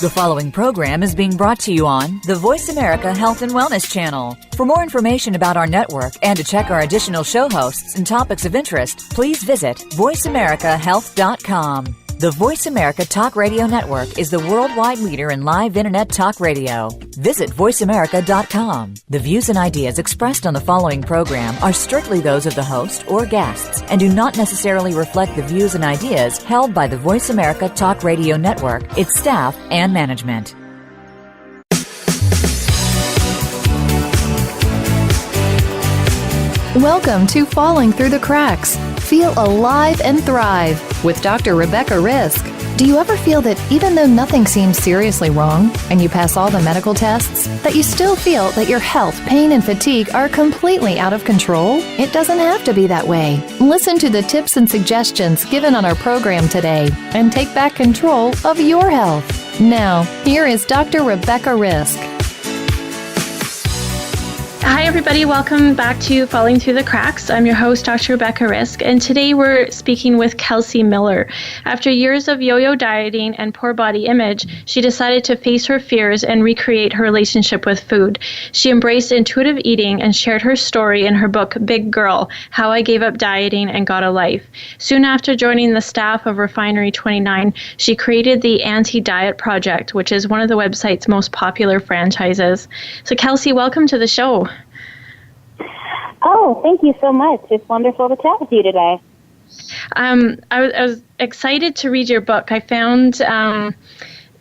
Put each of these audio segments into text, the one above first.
The following program is being brought to you on the Voice America Health and Wellness Channel. For more information about our network and to check our additional show hosts and topics of interest, please visit voiceamericahealth.com. The Voice America Talk Radio Network is the worldwide leader in live Internet talk radio. Visit voiceamerica.com. The views and ideas expressed on the following program are strictly those of the host or guests and do not necessarily reflect the views and ideas held by the Voice America Talk Radio Network, its staff, and management. Welcome to Falling Through the Cracks. Feel alive and thrive with Dr. Rebecca Risk. Do you ever feel that even though nothing seems seriously wrong and you pass all the medical tests, that you still feel that your health, pain, and fatigue are completely out of control? It doesn't have to be that way. Listen to the tips and suggestions given on our program today and take back control of your health. Now, here is Dr. Rebecca Risk. Hi, everybody. Welcome back to Falling Through the Cracks. I'm your host, Dr. Rebecca Risk, and today we're speaking with Kelsey Miller. After years of yo-yo dieting and poor body image, she decided to face her fears and recreate her relationship with food. She embraced intuitive eating and shared her story in her book, Big Girl, How I Gave Up Dieting and Got a Life. Soon after joining the staff of Refinery 29, she created the Anti-Diet Project, which is one of the website's most popular franchises. So, Kelsey, welcome to the show. Oh, thank you so much. It's wonderful to chat with you today. I was excited to read your book. I found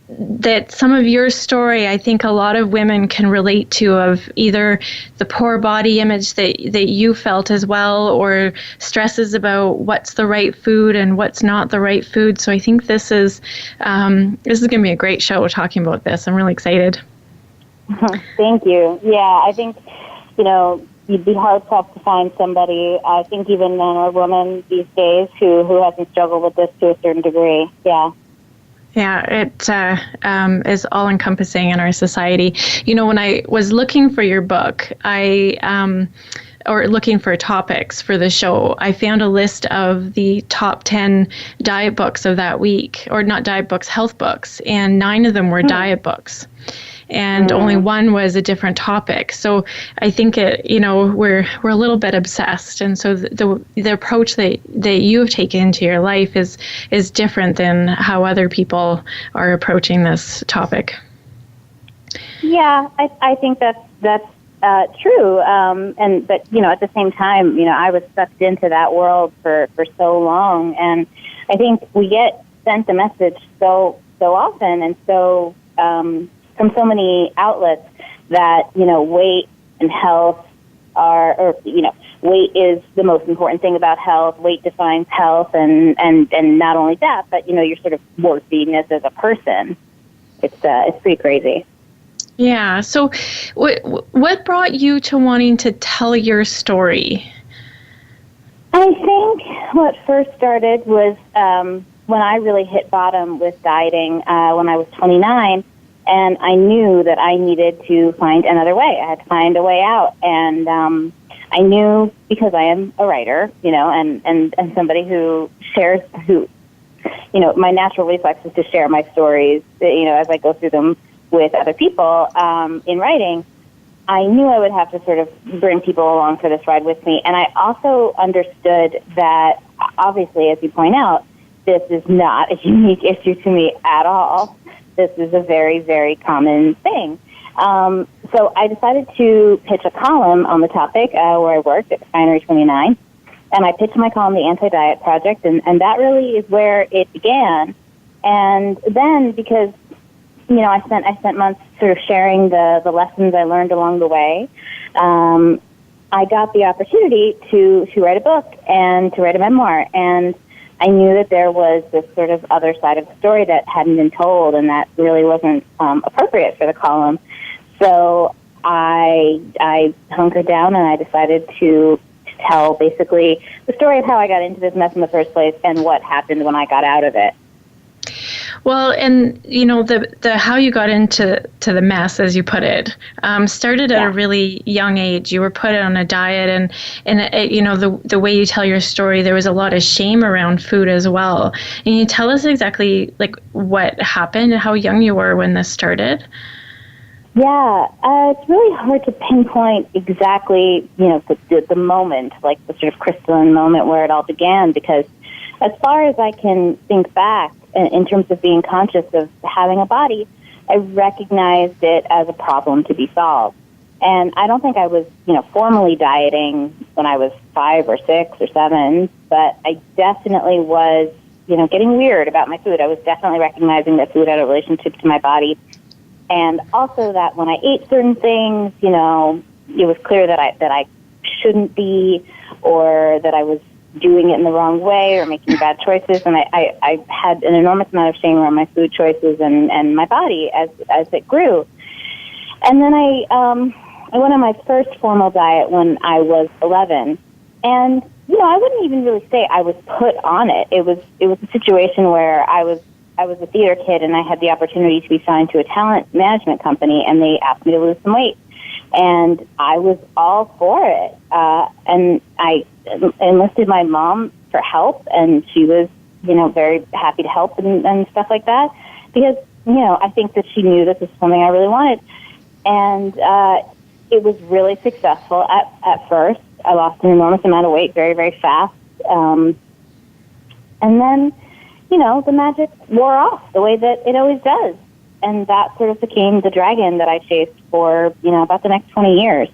that some of your story, I think a lot of women can relate to, of either the poor body image that you felt as well, or stresses about what's the right food and what's not the right food. So I think this is going to be a great show talking about this. I'm really excited. Thank you. Yeah, I think, you'd be hard-pressed to find somebody, I think even men or women these days, who hasn't struggled with this to a certain degree. Yeah. Yeah, it is all-encompassing in our society. When I was looking for your book, or looking for topics for the show, I found a list of the top 10 diet books of that week, or not diet books, health books, and 9 of them were diet books. And only one was a different topic. So I think we're a little bit obsessed, and so the approach that you have taken into your life is different than how other people are approaching this topic. Yeah, I think that's true. But at the same time, I was sucked into that world for so long, and I think we get sent the message so often, and so. From so many outlets that, weight and health weight is the most important thing about health. Weight defines health, and not only that, but, you're sort of worthiness as a person. It's pretty crazy. Yeah. So what brought you to wanting to tell your story? I think what first started was when I really hit bottom with dieting when I was 29. And I knew that I needed to find another way. I had to find a way out. And I knew, because I am a writer, and somebody who shares, my natural reflex is to share my stories, as I go through them with other people in writing. I knew I would have to sort of bring people along for this ride with me. And I also understood that, obviously, as you point out, this is not a unique issue to me at all. This is a very, very common thing. So I decided to pitch a column on the topic where I worked at Refinery 29. And I pitched my column, The Anti-Diet Project, and that really is where it began. And then, because, I spent months sort of sharing the lessons I learned along the way, I got the opportunity to write a book and to write a memoir. And I knew that there was this sort of other side of the story that hadn't been told, and that really wasn't appropriate for the column. So I hunkered down, and I decided to tell basically the story of how I got into this mess in the first place and what happened when I got out of it. Well, and the how you got into the mess, as you put it, started at a really young age. You were put on a diet, and the way you tell your story, there was a lot of shame around food as well. And you tell us exactly like what happened and how young you were when this started. Yeah, it's really hard to pinpoint exactly, the moment, like the sort of crystalline moment where it all began, because as far as I can think back, in terms of being conscious of having a body, I recognized it as a problem to be solved. And I don't think I was, formally dieting when I was 5 or 6 or 7, but I definitely was, getting weird about my food. I was definitely recognizing that food had a relationship to my body. And also that when I ate certain things, it was clear that I shouldn't be, or that I was doing it in the wrong way or making bad choices. And I had an enormous amount of shame around my food choices and my body as it grew. And then I went on my first formal diet when I was 11. And, I wouldn't even really say I was put on it. It was a situation where I was a theater kid, and I had the opportunity to be signed to a talent management company, and they asked me to lose some weight. And I was all for it. And I enlisted my mom for help, and she was, very happy to help and stuff like that, because, I think that she knew this was something I really wanted. And it was really successful at first. I lost an enormous amount of weight very, very fast. And then, the magic wore off the way that it always does. And that sort of became the dragon that I chased for, about the next 20 years.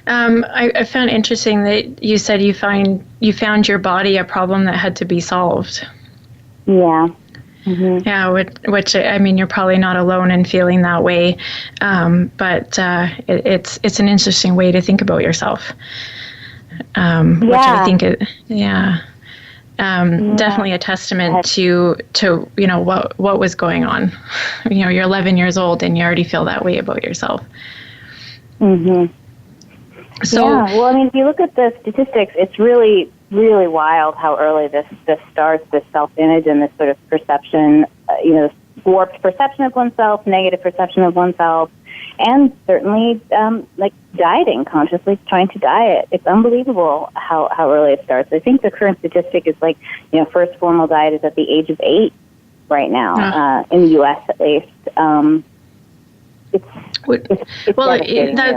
I found interesting that you said you found your body a problem that had to be solved. Yeah. Mm-hmm. Yeah, which I mean, you're probably not alone in feeling that way, but it's an interesting way to think about yourself. Which I think definitely a testament to what was going on. You're 11 years old and you already feel that way about yourself. Mm-hmm. So, yeah, well, I mean, if you look at the statistics, it's really, really wild how early this starts, this self-image and this sort of perception, this warped perception of oneself, negative perception of oneself, and certainly, dieting, consciously trying to diet. It's unbelievable how early it starts. I think the current statistic is first formal diet is at the age of 8 right now, in the U.S. at least.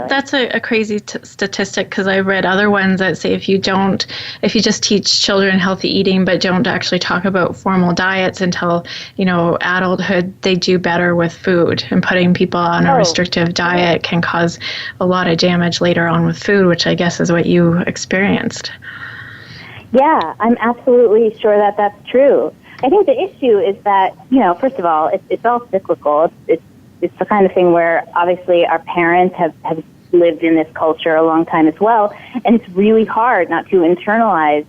That's a crazy statistic, because I read other ones that say if you just teach children healthy eating but don't actually talk about formal diets until adulthood, they do better with food, and putting people on a restrictive diet can cause a lot of damage later on with food, which I guess is what you experienced. Yeah, I'm absolutely sure that that's true. I think the issue is that first of all, it's all cyclical. It's the kind of thing where obviously our parents have lived in this culture a long time as well, and it's really hard not to internalize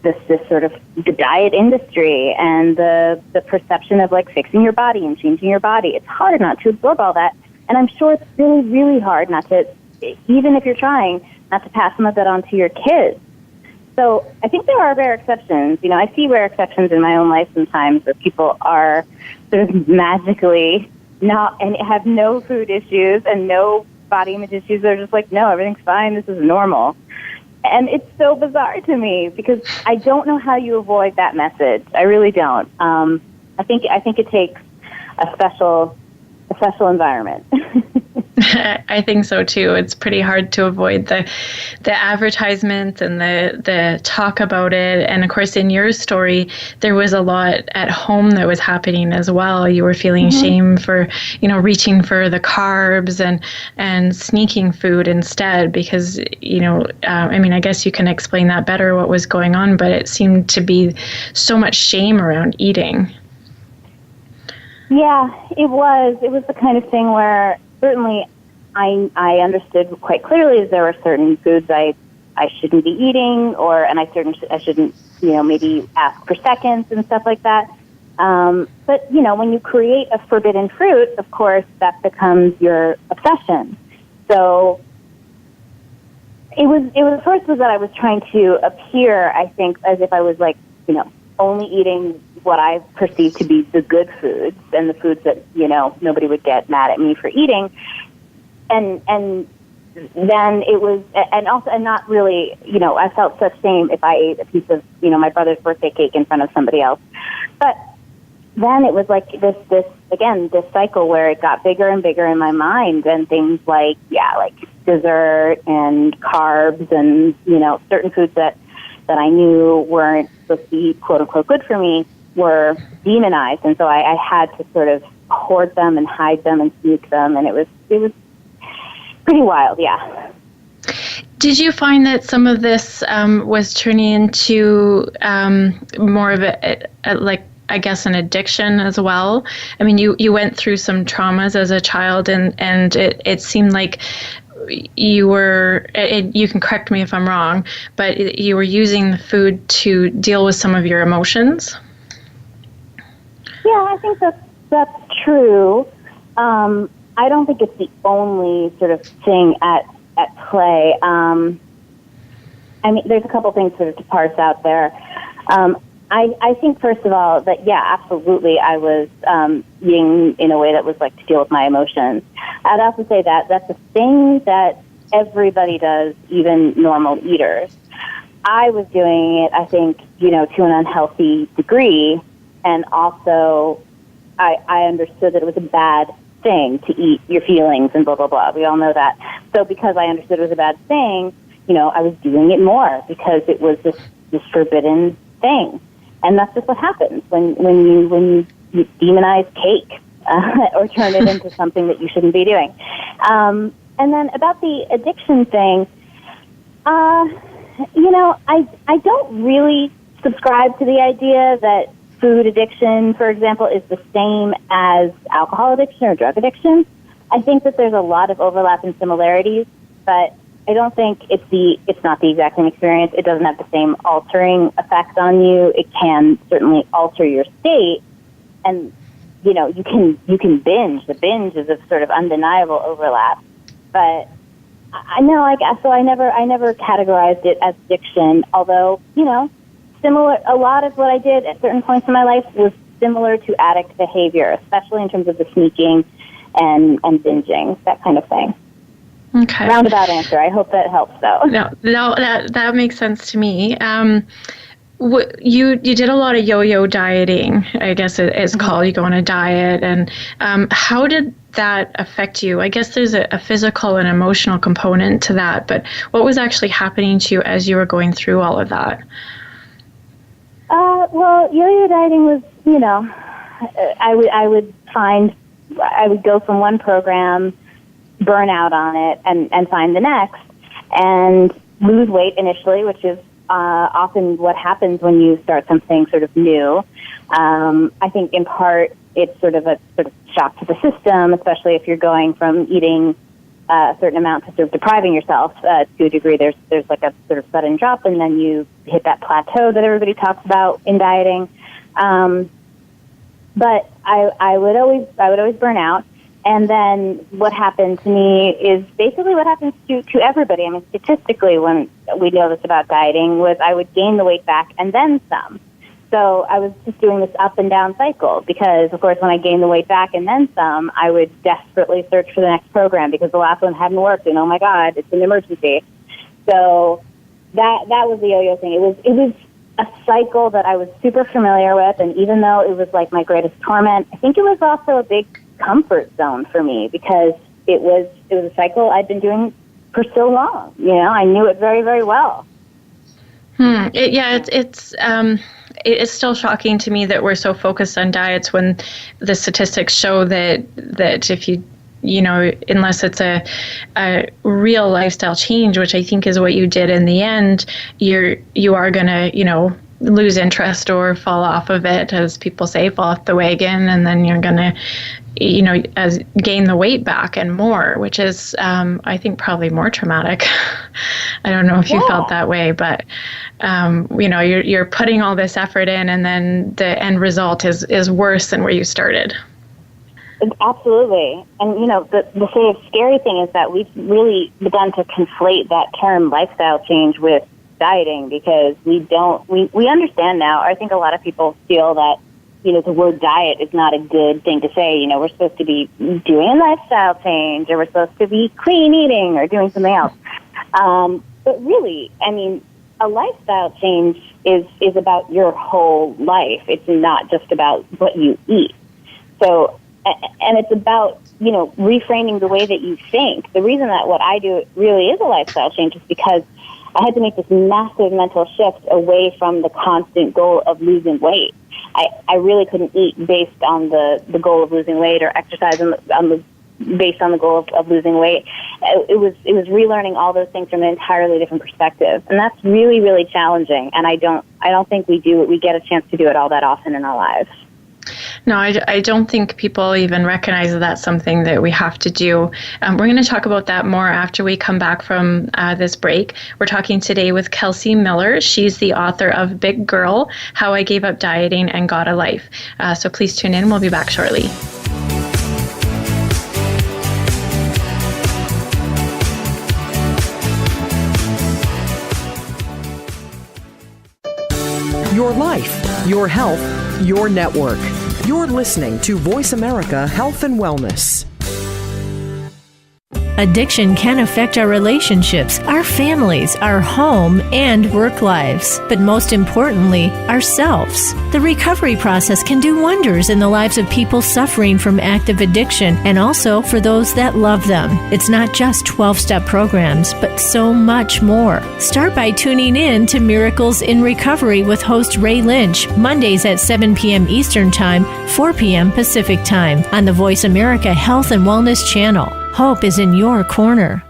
this sort of the diet industry and the perception of fixing your body and changing your body. It's hard not to absorb all that, and I'm sure it's really, really hard not to, even if you're trying, not to pass some of that on to your kids. So I think there are rare exceptions. I see rare exceptions in my own life sometimes where people are sort of magically not, and have no food issues and no body image issues. They're just no, everything's fine. This is normal. And it's so bizarre to me because I don't know how you avoid that message. I really don't. I think it takes a special environment. I think so too. It's pretty hard to avoid the advertisement and the talk about it. And of course, in your story, there was a lot at home that was happening as well. You were feeling shame for, reaching for the carbs and sneaking food instead because, I guess you can explain that better, what was going on, but it seemed to be so much shame around eating. Yeah, it was. It was the kind of thing where certainly I understood quite clearly there were certain foods I shouldn't be eating, and I shouldn't, maybe ask for seconds and stuff like that. But, when you create a forbidden fruit, of course, that becomes your obsession. So it was first was that I was trying to appear, I think, as if I was only eating what I perceived to be the good foods and the foods that, nobody would get mad at me for eating. And then it was, and not really, I felt such shame if I ate a piece of, my brother's birthday cake in front of somebody else. But then it was like this cycle where it got bigger and bigger in my mind, and things like dessert and carbs and, certain foods that I knew weren't supposed to be quote unquote good for me were demonized. And so I had to sort of hoard them and hide them and sneak them. And it was pretty wild. Yeah. Did you find that some of this was turning into more of I guess an addiction as well? I mean, you went through some traumas as a child, and it seemed like you were, you can correct me if I'm wrong, but you were using the food to deal with some of your emotions? Yeah, I think that's true. I don't think it's the only sort of thing at play. I mean, there's a couple things sort of to parse out there. I think, first of all, that, yeah, absolutely, I was eating in a way that was like to deal with my emotions. I'd also say that that's a thing that everybody does, even normal eaters. I was doing it, I think, to an unhealthy degree, and also I understood that it was a bad thing to eat your feelings and blah, blah, blah. We all know that. So because I understood it was a bad thing, I was doing it more because it was this forbidden thing. And that's just what happens when you demonize cake or turn it into something that you shouldn't be doing. And then about the addiction thing, I don't really subscribe to the idea that food addiction, for example, is the same as alcohol addiction or drug addiction. I think that there's a lot of overlap and similarities, but I don't think it's not the exact same experience. It doesn't have the same altering effect on you. It can certainly alter your state, and you can binge. The binge is a sort of undeniable overlap. But I never categorized it as addiction. Although similar, a lot of what I did at certain points in my life was similar to addict behavior, especially in terms of the sneaking and binging, that kind of thing. Okay. Roundabout answer. I hope that helps, though. No, that makes sense to me. You did a lot of yo-yo dieting, I guess it's called. You go on a diet, and how did that affect you? I guess there's a physical and emotional component to that, but what was actually happening to you as you were going through all of that? Well, yo-yo dieting was, I would go from one program, burn out on it, and find the next, and lose weight initially, which is often what happens when you start something sort of new. I think in part it's sort of a shock to the system, especially if you're going from eating a certain amount to sort of depriving yourself to a degree. There's like a sort of sudden drop, and then you hit that plateau that everybody talks about in dieting. But I would always burn out. And then what happened to me is basically what happens to everybody. I mean, statistically, when we know this about dieting, was I would gain the weight back and then some. So I was just doing this up and down cycle because, of course, when I gained the weight back and then some, I would desperately search for the next program because the last one hadn't worked, and oh my God, it's an emergency. So that was the yo-yo thing. It was a cycle that I was super familiar with, and even though it was like my greatest torment, I think it was also a big comfort zone for me because it was a cycle I'd been doing for so long. I knew it very, very well. It's still shocking to me that we're so focused on diets when the statistics show that if you unless it's a real lifestyle change, which I think is what you did in the end, you are going to, lose interest or fall off of it, as people say, fall off the wagon, and then you're going to, gain the weight back and more, which is, I think, probably more traumatic. I don't know if you felt that way, but, you're putting all this effort in, and then the end result is worse than where you started. Absolutely. And, the sort of scary thing is that we've really begun to conflate that term lifestyle change with dieting because we understand now. I think a lot of people feel that, the word diet is not a good thing to say. We're supposed to be doing a lifestyle change, or we're supposed to be clean eating or doing something else. But really, a lifestyle change is about your whole life. It's not just about what you eat. So, and it's about, reframing the way that you think. The reason that what I do really is a lifestyle change is because I had to make this massive mental shift away from the constant goal of losing weight. I really couldn't eat based on the goal of losing weight, or exercise based on the goal of losing weight. It was relearning all those things from an entirely different perspective, and that's really, really challenging. And I don't think we get a chance to do it all that often in our lives. No, I don't think people even recognize that that's something that we have to do. We're going to talk about that more after we come back from this break. We're talking today with Kelsey Miller. She's the author of Big Girl, How I Gave Up Dieting and Got a Life. So please tune in. We'll be back shortly. Your life, your health, your network. You're listening to Voice America Health and Wellness. Addiction can affect our relationships, our families, our home, and work lives, but most importantly, ourselves. The recovery process can do wonders in the lives of people suffering from active addiction and also for those that love them. It's not just 12-step programs, but so much more. Start by tuning in to Miracles in Recovery with host Ray Lynch, Mondays at 7 p.m. Eastern Time, 4 p.m. Pacific Time on the Voice America Health and Wellness channel. Hope is in your corner.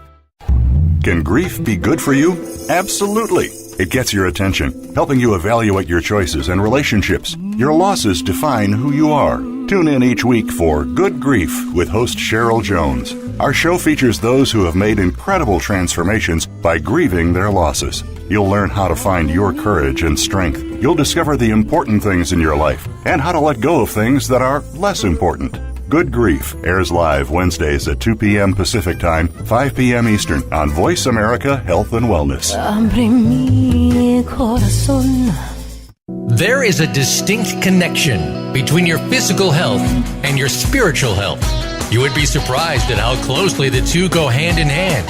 Can grief be good for you? Absolutely. It gets your attention, helping you evaluate your choices and relationships. Your losses define who you are. Tune in each week for Good Grief with host Cheryl Jones. Our show features those who have made incredible transformations by grieving their losses. You'll learn how to find your courage and strength. You'll discover the important things in your life and how to let go of things that are less important. Good Grief airs live Wednesdays at 2 p.m. Pacific Time, 5 p.m. Eastern on Voice America Health and Wellness. There is a distinct connection between your physical health and your spiritual health. You would be surprised at how closely the two go hand in hand.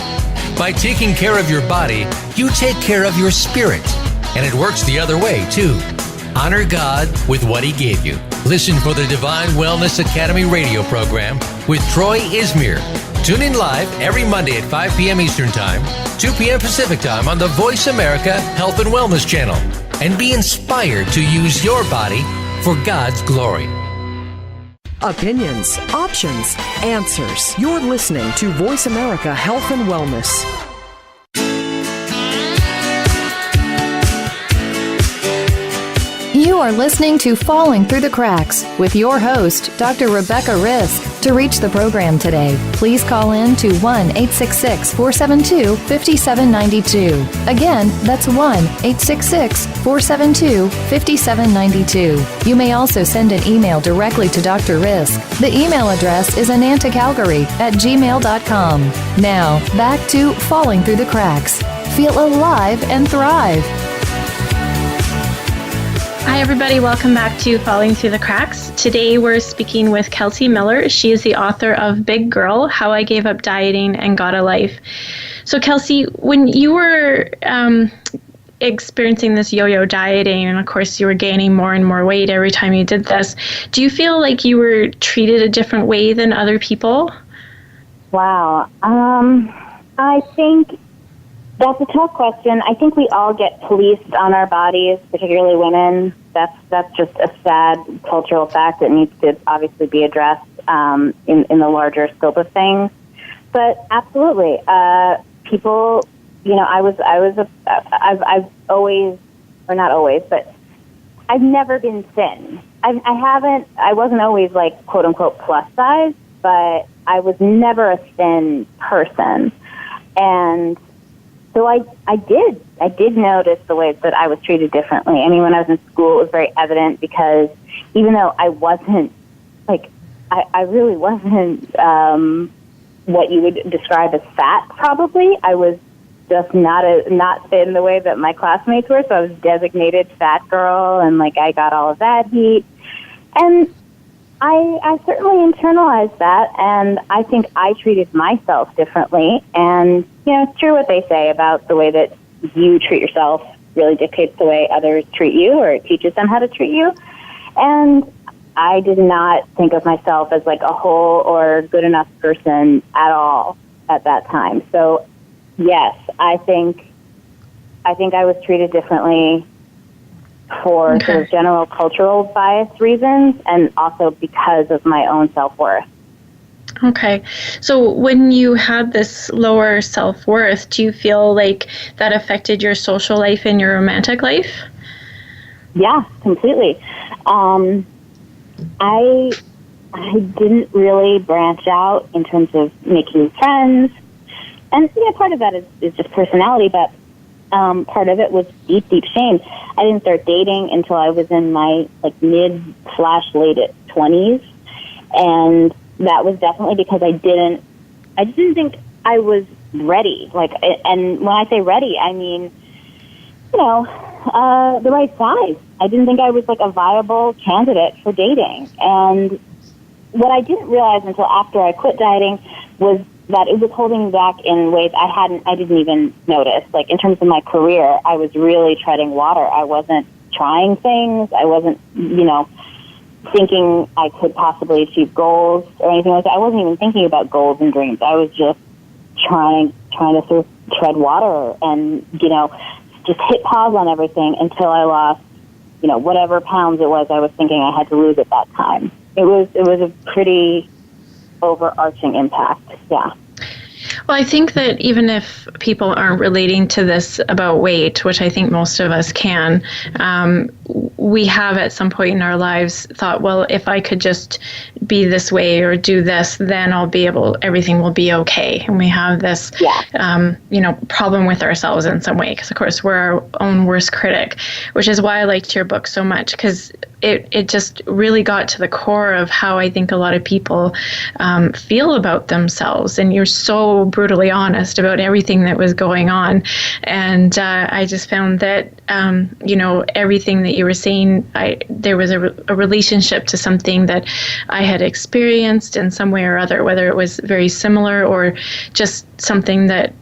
By taking care of your body, you take care of your spirit. And it works the other way, too. Honor God with what He gave you. Listen for the Divine Wellness Academy radio program with Troy Ismir. Tune in live every Monday at 5 p.m. Eastern Time, 2 p.m. Pacific Time on the Voice America Health and Wellness channel. And be inspired to use your body for God's glory. Opinions, options, answers. You're listening to Voice America Health and Wellness. You are listening to Falling Through the Cracks with your host, Dr. Rebecca Risk. To reach the program today, please call in to 1-866-472-5792. Again, that's 1-866-472-5792. You may also send an email directly to Dr. Risk. The email address is anantacalgary@gmail.com. Now, back to Falling Through the Cracks. Feel alive and thrive. Hi, everybody. Welcome back to Falling Through the Cracks. Today, we're speaking with Kelsey Miller. She is the author of Big Girl, How I Gave Up Dieting and Got a Life. So, Kelsey, when you were experiencing this yo-yo dieting, and of course, you were gaining more and more weight every time you did this, do you feel like you were treated a different way than other people? Wow. I think that's a tough question. I think we all get policed on our bodies, particularly women. That's just a sad cultural fact that needs to obviously be addressed in the larger scope of things. But absolutely, people. I've always, or not always, but I've never been thin. I wasn't always like quote unquote plus size, but I was never a thin person, and so I did notice the ways that I was treated differently. I mean, when I was in school, it was very evident because even though I wasn't, I really wasn't what you would describe as fat, probably, I was just not in the way that my classmates were. So I was designated fat girl, and like I got all of that heat. And I certainly internalized that, and I think I treated myself differently. And, you know, it's true what they say about the way that you treat yourself really dictates the way others treat you, or it teaches them how to treat you. And I did not think of myself as like a whole or good enough person at all at that time. So, yes, I think I was treated differently for sort of general cultural bias reasons, and also because of my own self-worth. Okay. So when you had this lower self-worth, do you feel like that affected your social life and your romantic life? Yeah, completely. I didn't really branch out in terms of making friends. And part of that is just personality, but part of it was deep shame. I didn't start dating until I was in my mid/late 20s, and that was definitely because I just didn't think I was ready. And when I say ready, I mean, the right size. I didn't think I was a viable candidate for dating. And what I didn't realize until after I quit dieting was that it was holding me back in ways I didn't even notice. In terms of my career, I was really treading water. I wasn't trying things. I wasn't, thinking I could possibly achieve goals or anything like that. I wasn't even thinking about goals and dreams. I was just trying to sort of tread water and, just hit pause on everything until I lost, whatever pounds it was I was thinking I had to lose at that time. It was a pretty overarching impact. Yeah. Well, I think that even if people aren't relating to this about weight, which I think most of us can, we have at some point in our lives thought, well, if I could just be this way or do this, then everything will be okay. And we have this, problem with ourselves in some way, because of course we're our own worst critic, which is why I liked your book so much, because it just really got to the core of how I think a lot of people feel about themselves. And you're so brutally honest about everything that was going on. And I just found that, everything that you were saying, there was a relationship to something that I had experienced in some way or other, whether it was very similar or just something that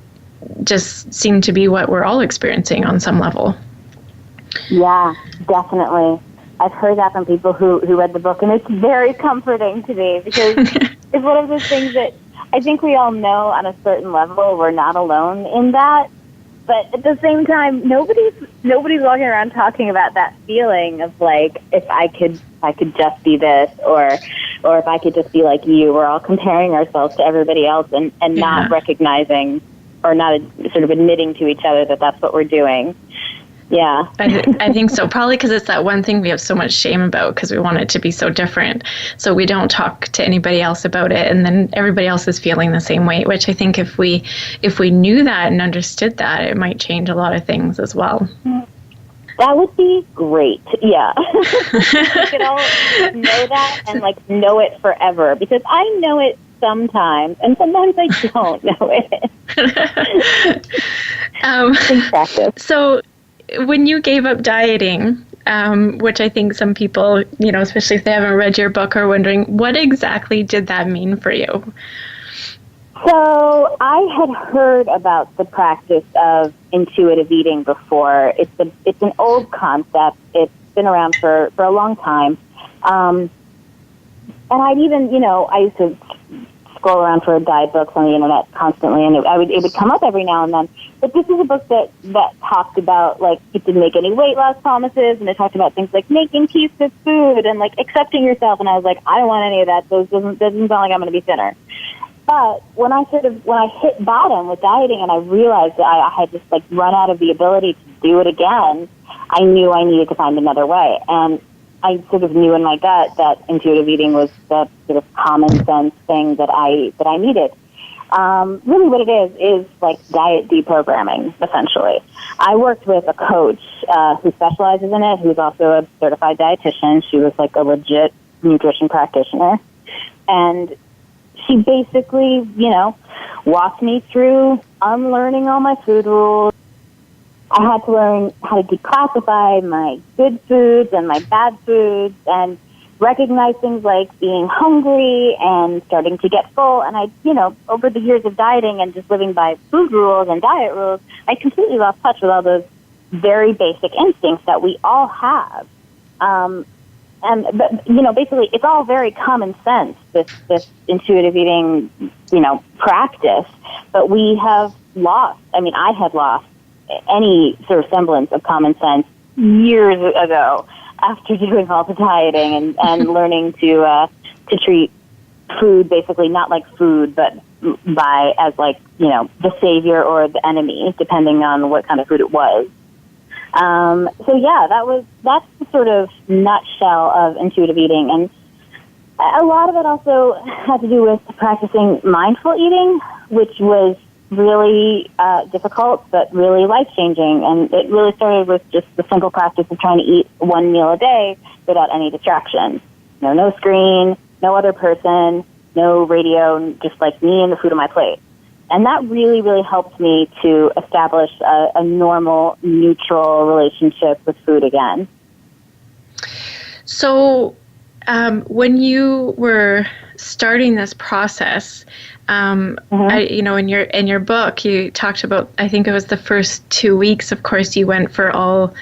just seemed to be what we're all experiencing on some level. Yeah, definitely. I've heard that from people who read the book, and it's very comforting to me because it's one of those things that I think we all know on a certain level we're not alone in that. But at the same time, nobody's walking around talking about that feeling of if I could just be this, or if I could just be like you. We're all comparing ourselves to everybody else and not recognizing or not sort of admitting to each other that that's what we're doing. Yeah. I think so. Probably because it's that one thing we have so much shame about because we want it to be so different. So we don't talk to anybody else about it. And then everybody else is feeling the same way, which I think if we knew that and understood that, it might change a lot of things as well. That would be great. Yeah. We could all know that and know it forever, because I know it sometimes and sometimes I don't know it. In practice. So when you gave up dieting, which I think some people, especially if they haven't read your book, are wondering, what exactly did that mean for you? So I had heard about the practice of intuitive eating before. It's an old concept. It's been around for a long time. And I'd even, I used to scroll around for diet books on the internet constantly, and it would come up every now and then. But this is a book that talked about, it didn't make any weight loss promises, and it talked about things like making peace with food and, accepting yourself. And I was like, I don't want any of that. Those doesn't sound like I'm going to be thinner. But when I hit bottom with dieting and I realized that I had just, run out of the ability to do it again, I knew I needed to find another way. And I sort of knew in my gut that intuitive eating was the sort of common sense thing that I needed. Really what it is diet deprogramming, essentially. I worked with a coach who specializes in it, who's also a certified dietitian. She was a legit nutrition practitioner. And she basically, walked me through unlearning all my food rules. I had to learn how to declassify my good foods and my bad foods and recognize things like being hungry and starting to get full. And I, over the years of dieting and just living by food rules and diet rules, I completely lost touch with all those very basic instincts that we all have. But basically, it's all very common sense, this intuitive eating, practice. But we have lost, I had lost any sort of semblance of common sense years ago after doing all the dieting and learning to treat food basically not like food, but as the savior or the enemy, depending on what kind of food it was. That's the sort of nutshell of intuitive eating. And a lot of it also had to do with practicing mindful eating, which was really difficult, but really life-changing. And it really started with just the simple practice of trying to eat one meal a day without any distractions. No screen, no other person, no radio, just like me and the food on my plate. And that really, really helped me to establish a normal, neutral relationship with food again. So when you were starting this process, in your book, you talked about, I think it was the first 2 weeks, of course, you went for all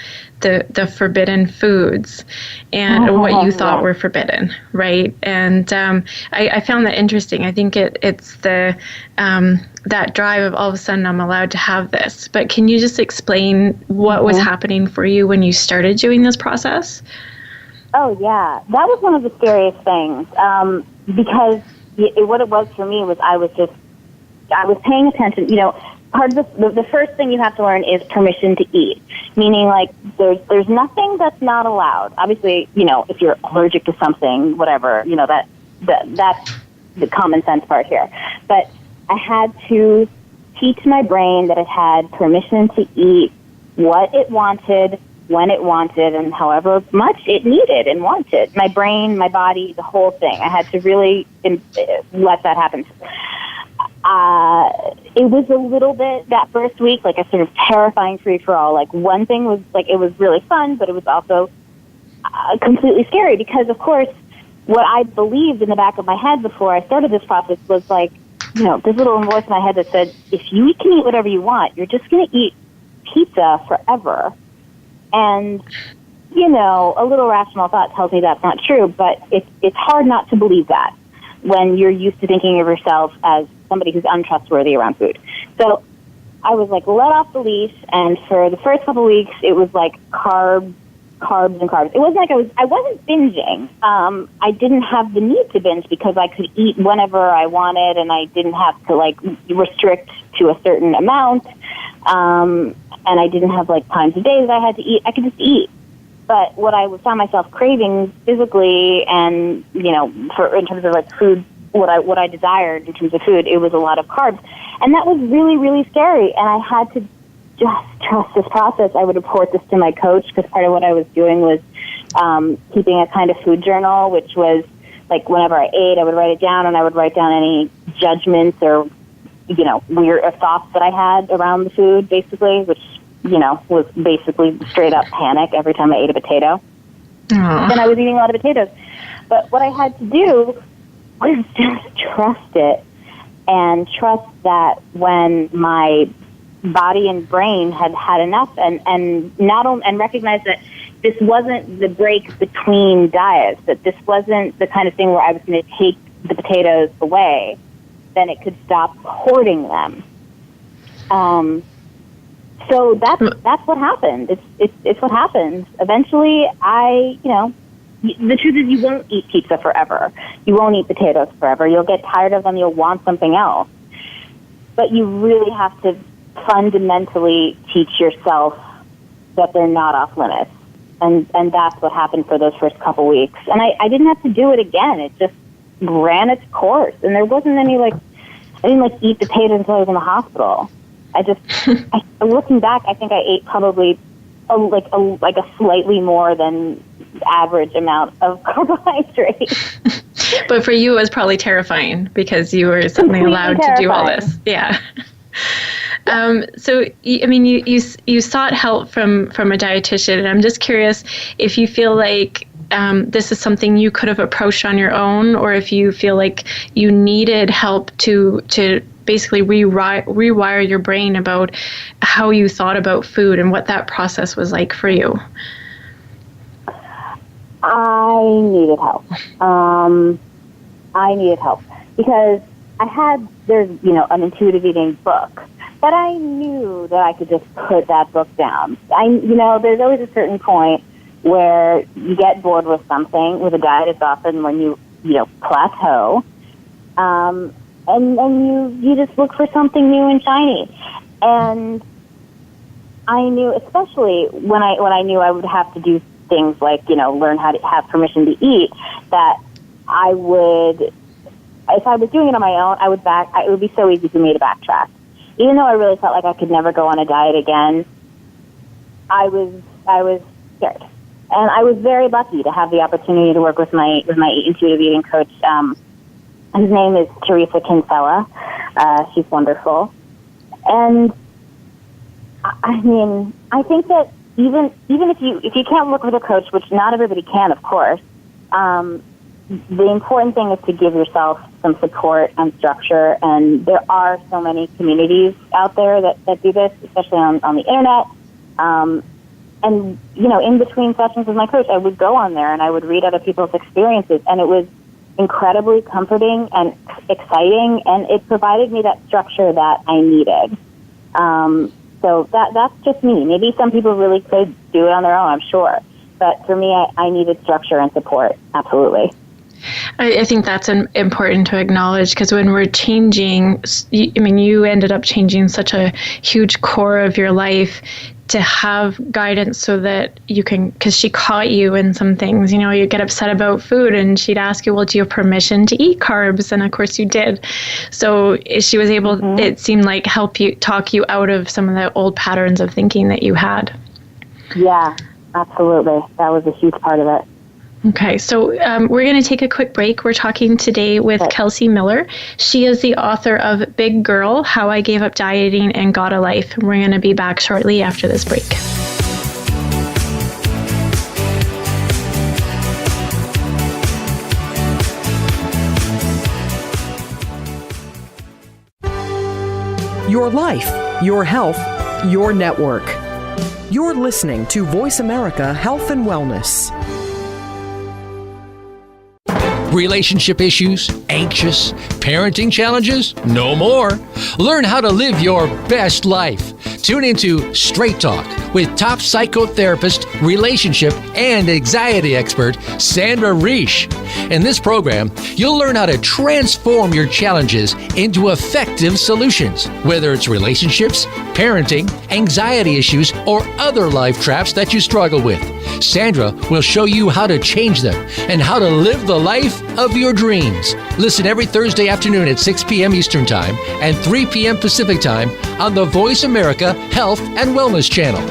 the forbidden foods and what you thought were forbidden, right? And I found that interesting. I think it's the that drive of all of a sudden I'm allowed to have this. But can you just explain what was happening for you when you started doing this process? Oh, yeah. That was one of the scariest things because what it was for me was I was paying attention. Part of the first thing you have to learn is permission to eat, meaning like there's nothing that's not allowed. Obviously, if you're allergic to something, whatever, that's the common sense part here. But I had to teach my brain that it had permission to eat what it wanted, when it wanted, and however much it needed and wanted. My brain, my body, the whole thing. I had to really let that happen. It was a little bit, that first week, like a sort of terrifying free-for-all. Like, one thing was, like, it was really fun, but it was also completely scary because, of course, what I believed in the back of my head before I started this process was, like, this little voice in my head that said, if you can eat whatever you want, you're just going to eat pizza forever. And, a little rational thought tells me that's not true, but it's hard not to believe that when you're used to thinking of yourself as somebody who's untrustworthy around food. So I was like let off the leash, and for the first couple of weeks, it was like carbs. It wasn't like I wasn't binging. I didn't have the need to binge because I could eat whenever I wanted, and I didn't have to restrict to a certain amount. And I didn't have times of days I had to eat. I could just eat. But what I found myself craving physically, and in terms of food, what I desired in terms of food, it was a lot of carbs, and that was really, really scary. And I had to just trust this process. I would report this to my coach because part of what I was doing was keeping a kind of food journal, which was whenever I ate, I would write it down, and I would write down any judgments or weird thoughts that I had around the food, basically, which was basically straight up panic every time I ate a potato. Aww. Then I was eating a lot of potatoes. But what I had to do was just trust it and trust that when my body and brain had had enough and not only, and recognize that this wasn't the break between diets, that this wasn't the kind of thing where I was going to take the potatoes away, then it could stop hoarding them. So that's what happened. It's what happens. Eventually, the truth is you won't eat pizza forever. You won't eat potatoes forever. You'll get tired of them. You'll want something else. But you really have to fundamentally teach yourself that they're not off limits. And that's what happened for those first couple weeks. And I didn't have to do it again. It just ran its course. And there wasn't any I didn't eat potatoes until I was in the hospital. Looking back, I think I ate probably a slightly more than average amount of carbohydrates. But for you, it was probably terrifying because you were suddenly allowed to do all this. Yeah. So, I mean, you sought help from a dietitian, and I'm just curious if you feel like this is something you could have approached on your own, or if you feel like you needed help to basically rewire your brain about how you thought about food and what that process was like for you. I needed help. I needed help because there's an intuitive eating book, but I knew that I could just put that book down. There's always a certain point where you get bored with something. With a diet, it's often when you plateau, and you just look for something new and shiny. And I knew, especially when I knew I would have to do things like learn how to have permission to eat, that I would, if I was doing it on my own, it would be so easy for me to backtrack. Even though I really felt like I could never go on a diet again, I was scared. And I was very lucky to have the opportunity to work with my intuitive eating coach. His name is Teresa Kinsella. She's wonderful. And I mean, I think that even if you can't work with a coach, which not everybody can, of course, the important thing is to give yourself some support and structure. And there are so many communities out there that do this, especially on the internet. And, in between sessions with my coach, I would go on there and I would read other people's experiences. And it was incredibly comforting and exciting. And it provided me that structure that I needed. So that's just me. Maybe some people really could do it on their own, I'm sure. But for me, I needed structure and support. Absolutely. I think that's important to acknowledge, because when we're changing, you ended up changing such a huge core of your life, to have guidance so that you can, because she caught you in some things, you get upset about food and she'd ask you, well, do you have permission to eat carbs? And of course you did. So she was able, it seemed like, talk you out of some of the old patterns of thinking that you had. Yeah, absolutely. That was a huge part of it. Okay, so we're going to take a quick break. We're talking today with Kelsey Miller. She is the author of Big Girl, How I Gave Up Dieting and Got a Life. And we're going to be back shortly after this break. Your life, your health, your network. You're listening to Voice America Health and Wellness. Relationship issues? Anxious? Parenting challenges? No more. Learn how to live your best life. Tune into Straight Talk with top psychotherapist, relationship, and anxiety expert Sandra Reish. In this program, you'll learn how to transform your challenges into effective solutions, whether it's relationships, parenting, anxiety issues, or other life traps that you struggle with. Sandra will show you how to change them and how to live the life of your dreams. Listen every Thursday afternoon at 6 p.m. Eastern Time and 3 p.m. Pacific Time on the Voice America Health and Wellness channel.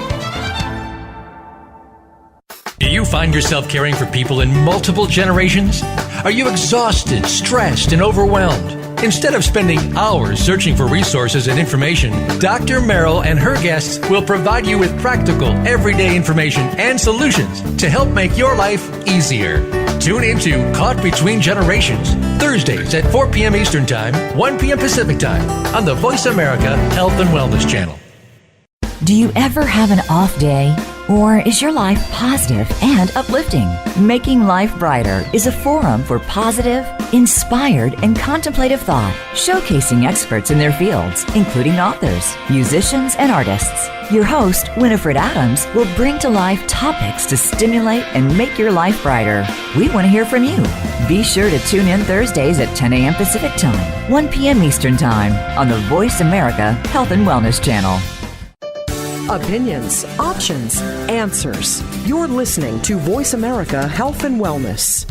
Do you find yourself caring for people in multiple generations? Are you exhausted, stressed, and overwhelmed? Instead of spending hours searching for resources and information, Dr. Merrill and her guests will provide you with practical, everyday information and solutions to help make your life easier. Tune into Caught Between Generations, Thursdays at 4 p.m. Eastern Time, 1 p.m. Pacific Time on the Voice America Health and Wellness channel. Do you ever have an off day? Or is your life positive and uplifting? Making Life Brighter is a forum for positive, inspired, and contemplative thought, showcasing experts in their fields, including authors, musicians, and artists. Your host, Winifred Adams, will bring to life topics to stimulate and make your life brighter. We want to hear from you. Be sure to tune in Thursdays at 10 a.m. Pacific Time, 1 p.m. Eastern Time on the Voice America Health and Wellness channel. Opinions, options, answers. You're listening to Voice America Health and Wellness.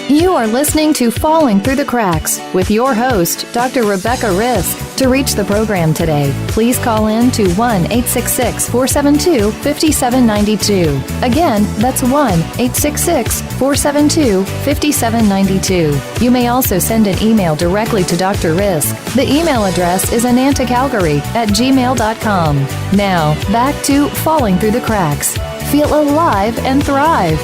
You are listening to Falling Through the Cracks with your host, Dr. Rebecca Risk. To reach the program today, please call in to 1-866-472-5792. Again, that's 1-866-472-5792. You may also send an email directly to Dr. Risk. The email address is anantacalgary@gmail.com. Now, back to Falling Through the Cracks. Feel alive and thrive.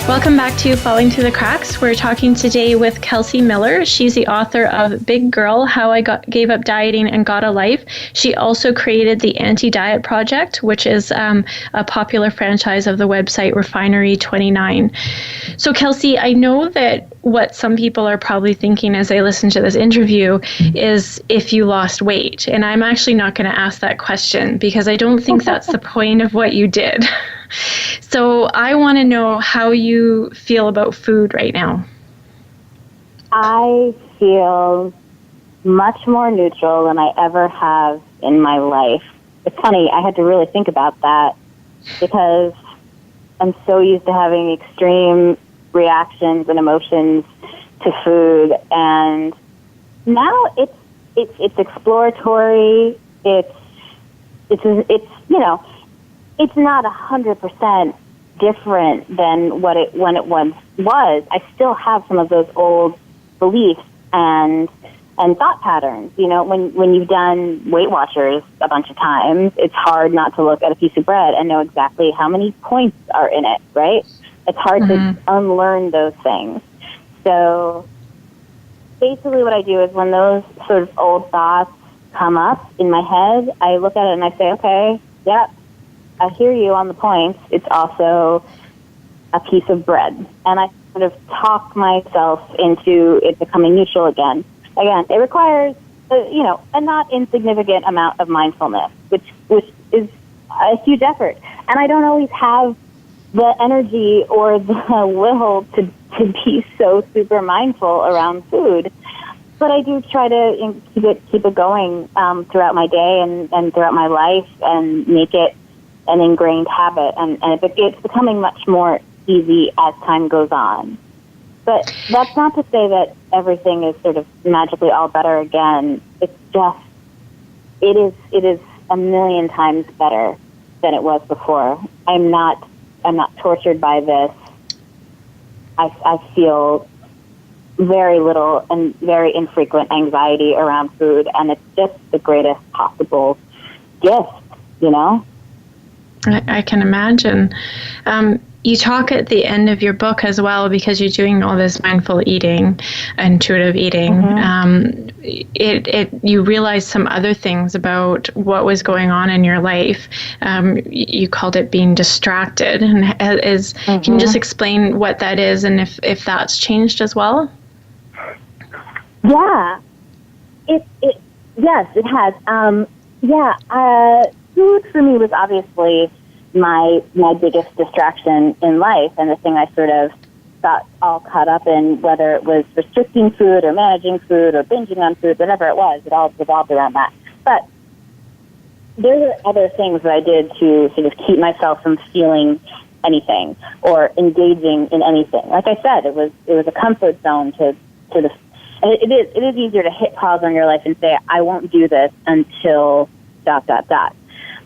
Welcome back to Falling Through the Cracks. We're talking today with Kelsey Miller. She's the author of Big Girl, How I Gave Up Dieting and Got a Life. She also created the Anti-Diet Project, which is a popular franchise of the website Refinery29. So Kelsey, I know that what some people are probably thinking as they listen to this interview is if you lost weight. And I'm actually not going to ask that question because I don't think that's the point of what you did. So I want to know how you feel about food right now. I feel much more neutral than I ever have in my life. It's funny, I had to really think about that because I'm so used to having extreme reactions and emotions to food, and now it's exploratory. It's it's not 100% different than when it once was. I still have some of those old beliefs and thought patterns. You know, when you've done Weight Watchers a bunch of times, it's hard not to look at a piece of bread and know exactly how many points are in it, right? It's hard to unlearn those things. So basically what I do is when those sort of old thoughts come up in my head, I look at it and I say, okay, yep, I hear you on the points. It's also a piece of bread. And I sort of talk myself into it becoming neutral again. Again, it requires, a not insignificant amount of mindfulness, which is a huge effort. And I don't always have the energy or the will to be so super mindful around food. But I do try to keep it going throughout my day and throughout my life and make it an ingrained habit. And it's becoming much more easy as time goes on. But that's not to say that everything is sort of magically all better again. It's just, it is a million times better than it was before. I'm not tortured by this. I feel very little and very infrequent anxiety around food, and it's just the greatest possible gift, you know? I can imagine. You talk at the end of your book as well, because you're doing all this mindful eating, intuitive eating. You realize some other things about what was going on in your life. You called it being distracted, and can you just explain what that is and if that's changed as well? Yeah, yes, it has. Food for me was obviously my biggest distraction in life, and the thing I sort of got all caught up in, whether it was restricting food or managing food or binging on food, whatever it was, it all revolved around that. But there were other things that I did to sort of keep myself from feeling anything or engaging in anything. Like I said, it was a comfort zone to sort of, and it is easier to hit pause on your life and say, I won't do this until ...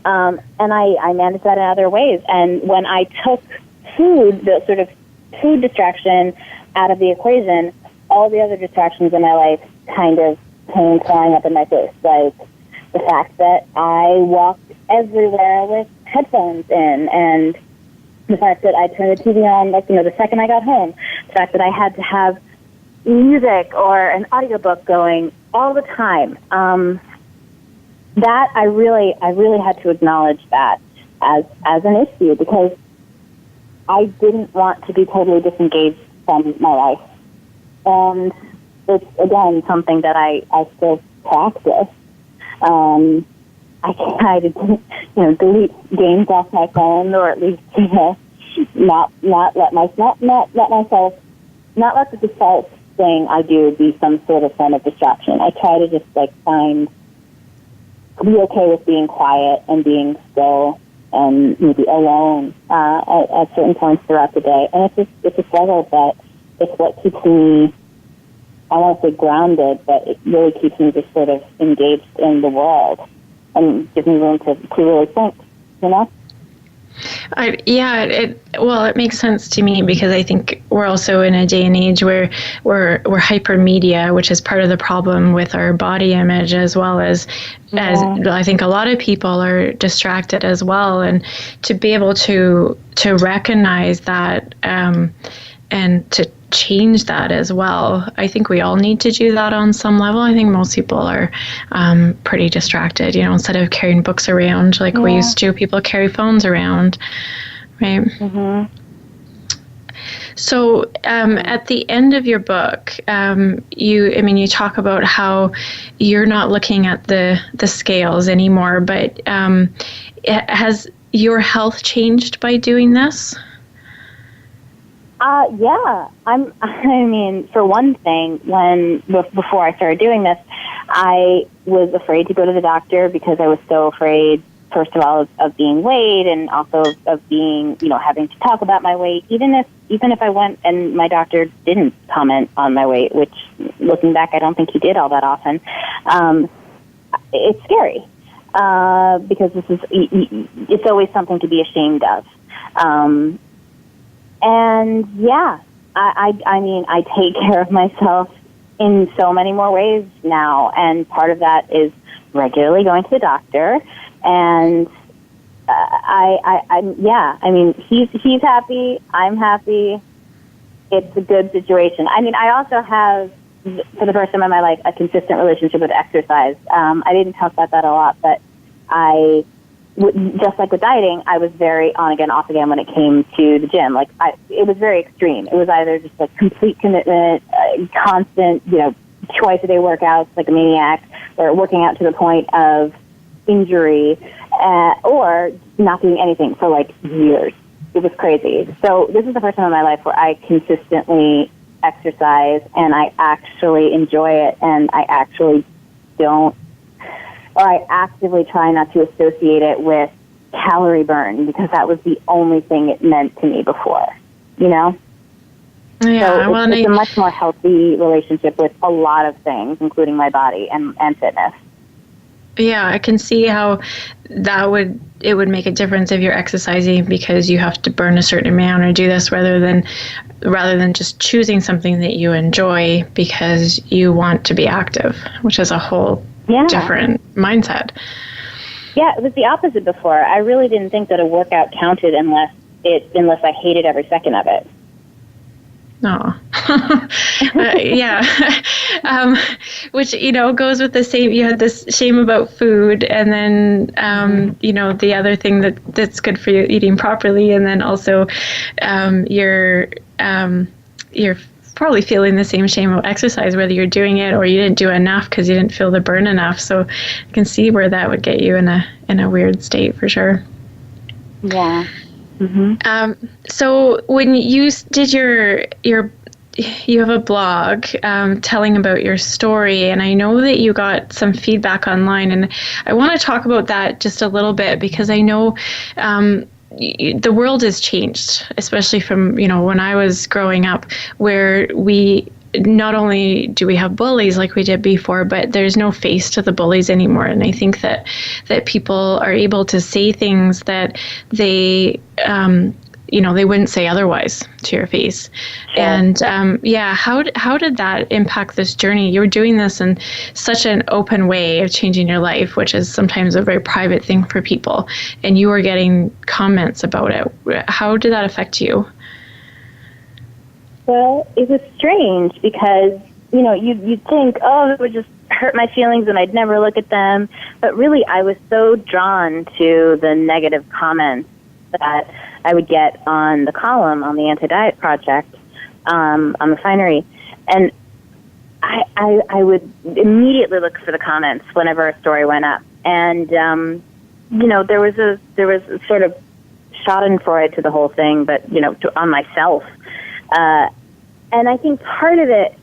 And I managed that in other ways. And when I took food, the sort of food distraction out of the equation, all the other distractions in my life kind of came flying up in my face. Like the fact that I walked everywhere with headphones in, and the fact that I turned the TV on, the second I got home, the fact that I had to have music or an audiobook going all the time. That I really had to acknowledge that as an issue, because I didn't want to be totally disengaged from my life. And it's, again, something that I still practice. I try to, delete games off my phone, or at least, not let the default thing I do be some sort of form of distraction. I try to just be okay with being quiet and being still and maybe alone at certain points throughout the day. And it's a struggle, but it's what keeps me I want to say grounded, but it really keeps me just sort of engaged in the world and gives me room to really think, you know? It makes sense to me because I think we're also in a day and age where we're hyper media, which is part of the problem with our body image, as well as I think a lot of people are distracted as well, and to be able to recognize that and to change that as well. I think we all need to do that on some level. I think most people are pretty distracted, instead of carrying books around like we used to, people carry phones around, right? Mm-hmm. So at the end of your book, you talk about how you're not looking at the scales anymore, but has your health changed by doing this? Yeah. For one thing, before I started doing this, I was afraid to go to the doctor because I was so afraid, first of all, of being weighed, and also of being, having to talk about my weight. Even if I went and my doctor didn't comment on my weight, which, looking back, I don't think he did all that often. It's scary because it's always something to be ashamed of. And yeah, I take care of myself in so many more ways now, and part of that is regularly going to the doctor. And he's happy, I'm happy. It's a good situation. I also have, for the first time in my life, a consistent relationship with exercise. I didn't talk about that a lot, but just like with dieting, I was very on again, off again when it came to the gym. It was very extreme. It was either just like complete commitment, constant, twice a day workouts like a maniac, or working out to the point of injury, or not doing anything for like years. It was crazy. So this is the first time in my life where I consistently exercise, and I actually enjoy it, and I actually I actively try not to associate it with calorie burn, because that was the only thing it meant to me before, Yeah, so it's a much more healthy relationship with a lot of things, including my body and fitness. Yeah, I can see how it would make a difference if you're exercising because you have to burn a certain amount or do this rather than just choosing something that you enjoy because you want to be active, which is a whole different mindset. Yeah, it was the opposite before. I really didn't think that a workout counted unless I hated every second of it. No. Which, goes with the same, you had this shame about food, and then, the other thing that's good for you, eating properly, and then also you're probably feeling the same shame about exercise, whether you're doing it or you didn't do enough because you didn't feel the burn enough. So I can see where that would get you in a weird state for sure. Yeah. Mm-hmm. So when you did you have a blog telling about your story, and I know that you got some feedback online, and I want to talk about that just a little bit because I know the world has changed, especially from when I was growing up, where we not only do we have bullies like we did before, but there's no face to the bullies anymore. And I think that people are able to say things that they they wouldn't say otherwise to your face. Sure. And how did that impact this journey? You were doing this in such an open way of changing your life, which is sometimes a very private thing for people, and you were getting comments about it. How did that affect you? Well, it was strange because, you'd think, it would just hurt my feelings and I'd never look at them. But really, I was so drawn to the negative comments that I would get on the column on the Anti-Diet Project, on the Refinery. And I would immediately look for the comments whenever a story went up. And, there was a sort of schadenfreude to the whole thing, but, on myself. And I think part of it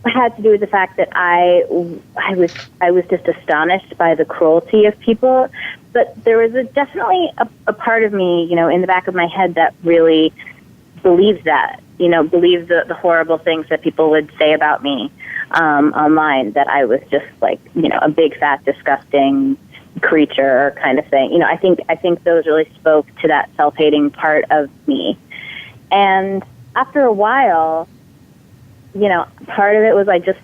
had to do with the fact that I was just astonished by the cruelty of people. But there was definitely a part of me, in the back of my head that really believed that. believe the horrible things that people would say about me online, that I was just like, a big, fat, disgusting creature kind of thing. I think those really spoke to that self-hating part of me. And after a while, part of it was I just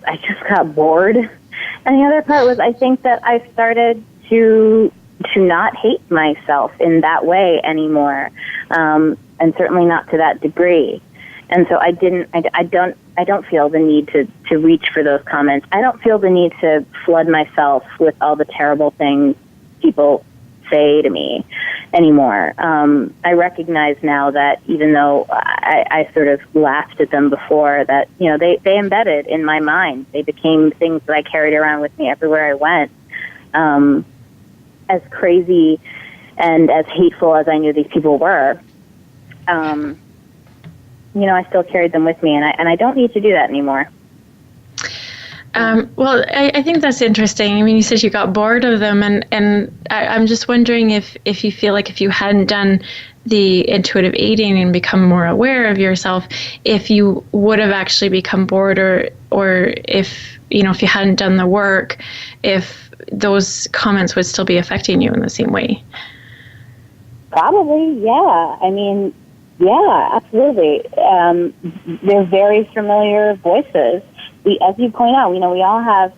got bored. And the other part was I think that I started to not hate myself in that way anymore. And certainly not to that degree. And so I don't feel the need to reach for those comments. I don't feel the need to flood myself with all the terrible things people say to me anymore. I recognize now that even though I sort of laughed at them before, that, they embedded in my mind. They became things that I carried around with me everywhere I went. As crazy and as hateful as I knew these people were, I still carried them with me, and I don't need to do that anymore. Well, I think that's interesting. I mean, you said you got bored of them, and I'm just wondering if you feel like if you hadn't done the intuitive eating and become more aware of yourself, if you would have actually become bored, or if you hadn't done the work, if those comments would still be affecting you in the same way. Probably, yeah. I mean, yeah, absolutely. They're very familiar voices. As you point out, we all have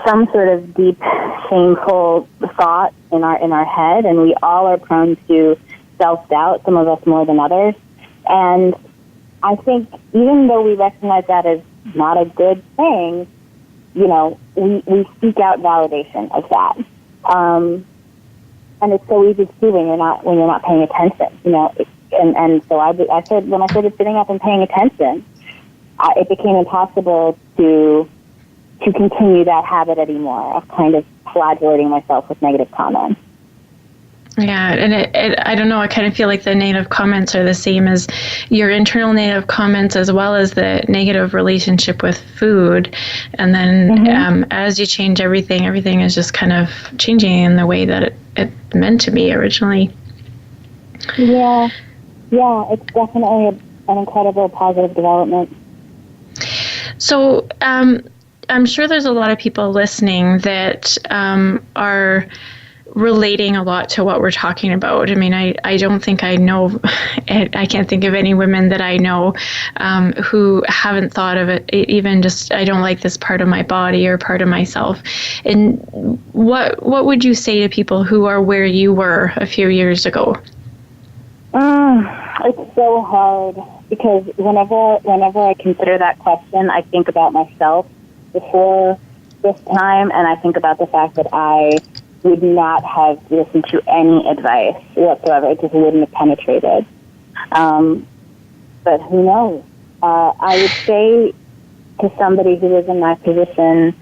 some sort of deep, shameful thought in our head, and we all are prone to self-doubt, some of us more than others. And I think even though we recognize that as not a good thing, we seek out validation of that. And it's so easy to do when you're not paying attention, And so I said, when I started sitting up and paying attention, it became impossible to continue that habit anymore of kind of flagellating myself with negative comments. Yeah, and I don't know, I kind of feel like the negative comments are the same as your internal negative comments as well as the negative relationship with food. And then as you change everything is just kind of changing in the way that it meant to be originally. Yeah, it's definitely an incredible positive development. So I'm sure there's a lot of people listening that are relating a lot to what we're talking about. I mean, I don't think I know, I can't think of any women that I know who haven't thought of it, even just, I don't like this part of my body or part of myself. And what would you say to people who are where you were a few years ago? It's so hard, because whenever I consider that question, I think about myself before this time, and I think about the fact that I would not have listened to any advice whatsoever. It just wouldn't have penetrated. But who knows? I would say to somebody who is in my position,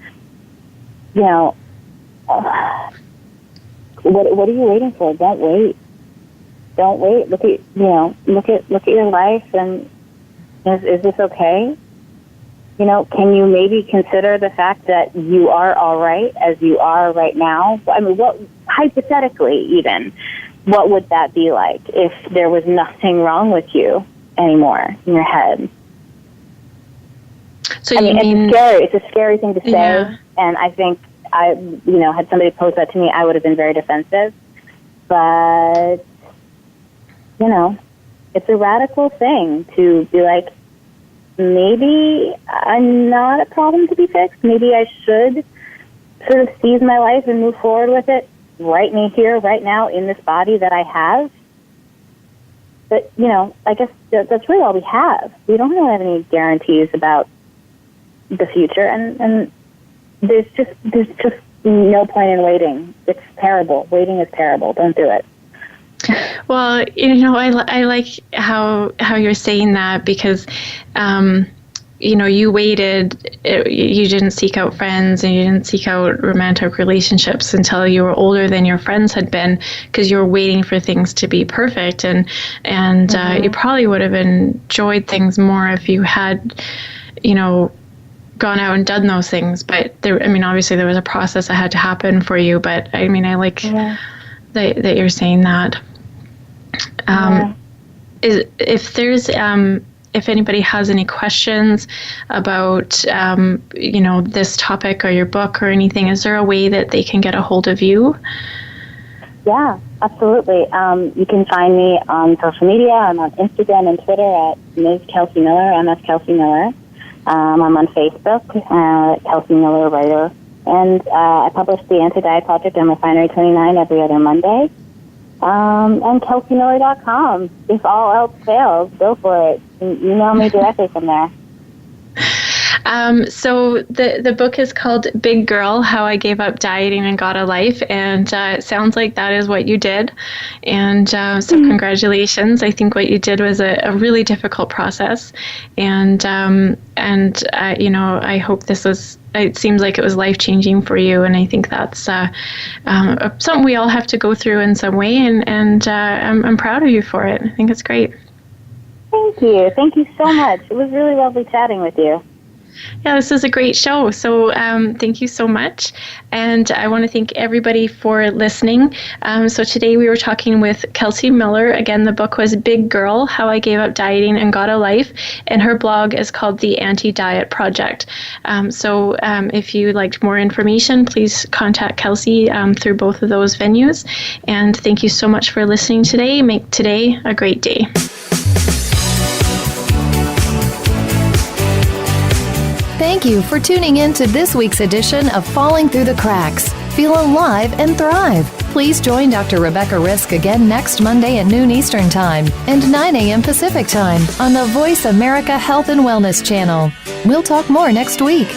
what are you waiting for? Don't wait. Don't wait. Look at your life, and is this okay? Can you maybe consider the fact that you are all right as you are right now? I mean, hypothetically even, what would that be like if there was nothing wrong with you anymore in your head? So it's scary. It's a scary thing to say, yeah. And I think had somebody pose that to me, I would have been very defensive. But it's a radical thing to be like, maybe I'm not a problem to be fixed. Maybe I should sort of seize my life and move forward with it right here, right now, in this body that I have. But, I guess that's really all we have. We don't really have any guarantees about the future, and there's just no point in waiting. It's terrible. Waiting is terrible. Don't do it. Well, I like how you're saying that, because, you waited, you didn't seek out friends and you didn't seek out romantic relationships until you were older than your friends had been, because you were waiting for things to be perfect. And you probably would have enjoyed things more if you had, gone out and done those things. But obviously there was a process that had to happen for you, but I like that you're saying that. If if anybody has any questions about, this topic or your book or anything, is there a way that they can get a hold of you? Yeah, absolutely. You can find me on social media. I'm on Instagram and Twitter at Ms. Kelsey Miller, MS Kelsey Miller. I'm on Facebook, Kelsey Miller Writer. And I publish the Anti-Diet Project on Refinery 29 every other Monday. And KelseyMiller.com. If all else fails, go for it. Email me directly from there. So the book is called Big Girl, How I Gave Up Dieting and Got a Life, and it sounds like that is what you did. And so congratulations. I think what you did was a really difficult process. And I hope it seems like it was life-changing for you, and I think that's something we all have to go through in some way, and I'm proud of you for it. I think it's great. Thank you. Thank you so much. It was really lovely chatting with you. Yeah, this is a great show. So thank you so much. And I want to thank everybody for listening. So today we were talking with Kelsey Miller. Again, the book was Big Girl, How I Gave Up Dieting and Got a Life. And her blog is called The Anti-Diet Project. So if you liked more information, please contact Kelsey through both of those venues. And thank you so much for listening today. Make today a great day. Thank you for tuning in to this week's edition of Falling Through the Cracks. Feel alive and thrive. Please join Dr. Rebecca Risk again next Monday at noon Eastern Time and 9 a.m. Pacific Time on the Voice America Health and Wellness channel. We'll talk more next week.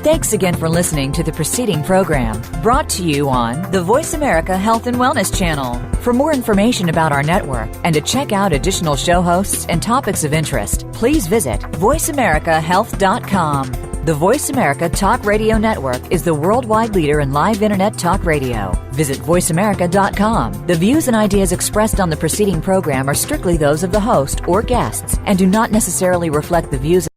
Thanks again for listening to the preceding program, brought to you on the Voice America Health and Wellness channel. For more information about our network and to check out additional show hosts and topics of interest, please visit voiceamericahealth.com. The Voice America Talk Radio Network is the worldwide leader in live Internet talk radio. Visit voiceamerica.com. The views and ideas expressed on the preceding program are strictly those of the host or guests and do not necessarily reflect the views